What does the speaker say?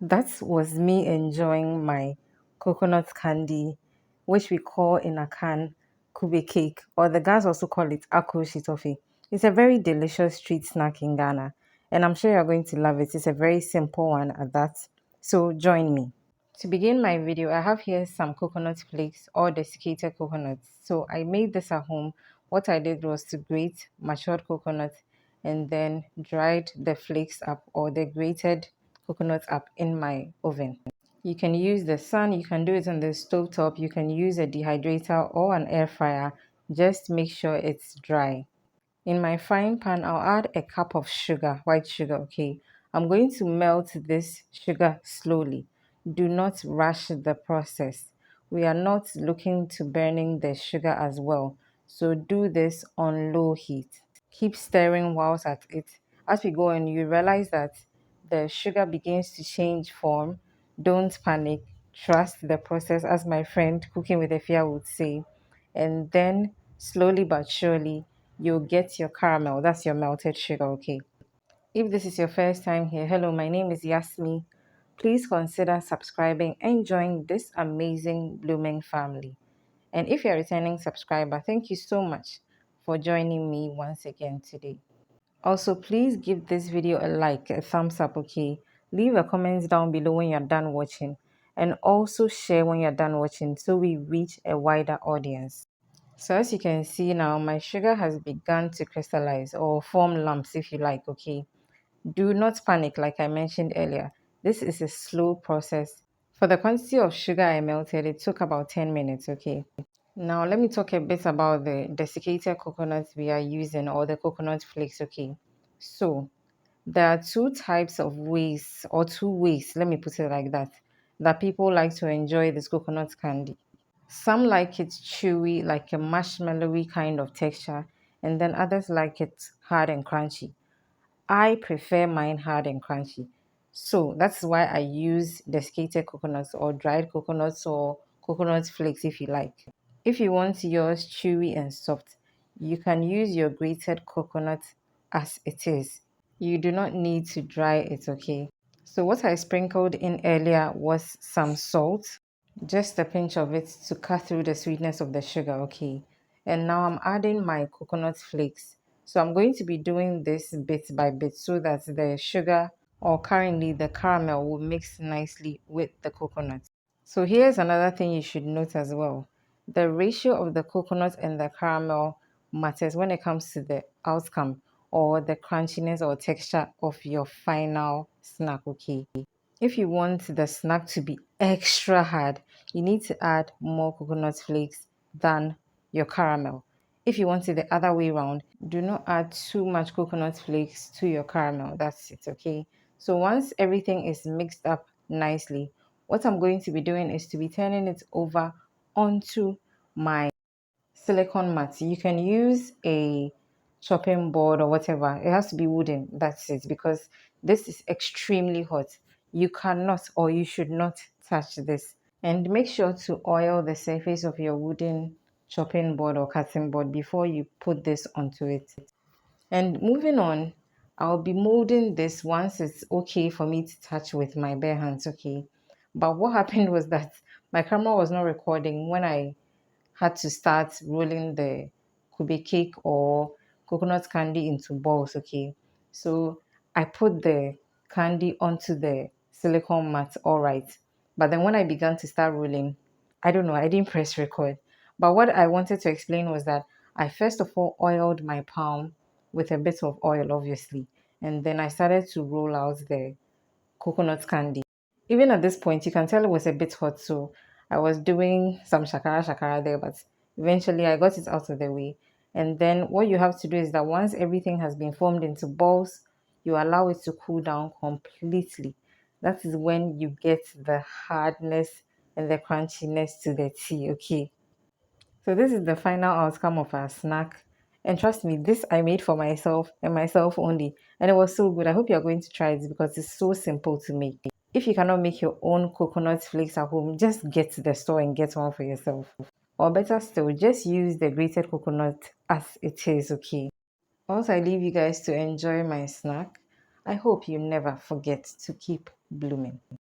That was me enjoying my coconut candy, which we call in a can Kube cake, or the guys also call it Akooshi toffee. It's a very delicious street snack in Ghana, and I'm sure you're going to love it. It's a very simple one at that. So join me. To begin my video, I have here some coconut flakes or desiccated coconuts. So I made this at home. What I did was to grate matured coconut and then dried the flakes up or the grated coconut up in my oven. You can use the sun, you can do it on the stove top, you can use a dehydrator or an air fryer. Just make sure it's dry. In my frying pan, I'll add a cup of sugar, white sugar, okay? I'm going to melt this sugar slowly. Do not rush the process. We are not looking to burning the sugar as well. So do this on low heat. Keep stirring whilst at it. As we go on, you realize that the sugar begins to change form. Don't panic. Trust the process, as my friend Cooking with Efia would say. And then slowly but surely, you'll get your caramel. That's your melted sugar, okay? If this is your first time here, hello, my name is Yasmi. Please consider subscribing and join this amazing blooming family. And if you're a returning subscriber, thank you so much for joining me once again today. Also, please give this video a like, a thumbs up, okay? Leave a comment down below when you're done watching, and also share when you're done watching so we reach a wider audience. So as you can see now, my sugar has begun to crystallize or form lumps if you like, okay? Do not panic like I mentioned earlier. This is a slow process. For the quantity of sugar I melted, it took about 10 minutes, okay? Now let me talk a bit about the desiccated coconuts we are using or the coconut flakes, okay? So there are two types of ways or two ways, let me put it like that people like to enjoy this coconut candy. Some like it chewy, like a marshmallowy kind of texture, and then others like it hard and crunchy. I prefer mine hard and crunchy. So that's why I use desiccated coconuts or dried coconuts or coconut flakes if you like. If you want yours chewy and soft, you can use your grated coconut as it is. You do not need to dry it, okay? So what I sprinkled in earlier was some salt, just a pinch of it to cut through the sweetness of the sugar, okay? And now I'm adding my coconut flakes. So I'm going to be doing this bit by bit so that the sugar or currently the caramel will mix nicely with the coconut. So here's another thing you should note as well. The ratio of the coconut and the caramel matters when it comes to the outcome or the crunchiness or texture of your final snack, okay? If you want the snack to be extra hard, you need to add more coconut flakes than your caramel. If you want it the other way around, do not add too much coconut flakes to your caramel. That's it, okay? So once everything is mixed up nicely, what I'm going to be doing is to be turning it over onto my silicone mat. You can use a chopping board or whatever. It has to be wooden. That's it, because this is extremely hot. You cannot or you should not touch this. And make sure to oil the surface of your wooden chopping board or cutting board before you put this onto it. And moving on, I'll be molding this once it's okay for me to touch with my bare hands, okay? But what happened was that my camera was not recording when I had to start rolling the kube cake or coconut candy into balls, okay? So I put the candy onto the silicone mat, all right. But then when I began to start rolling, I don't know, I didn't press record. But what I wanted to explain was that I first of all oiled my palm with a bit of oil, obviously. And then I started to roll out the coconut candy. Even at this point, you can tell it was a bit hot, so I was doing some shakara shakara there, but eventually I got it out of the way. And then what you have to do is that once everything has been formed into balls, you allow it to cool down completely. That is when you get the hardness and the crunchiness to the tea, okay? So this is the final outcome of our snack. And trust me, this I made for myself and myself only. And it was so good. I hope you're going to try it because it's so simple to make. If you cannot make your own coconut flakes at home, just get to the store and get one for yourself. Or better still, just use the grated coconut as it is, okay? Also, I leave you guys to enjoy my snack. I hope you never forget to keep blooming.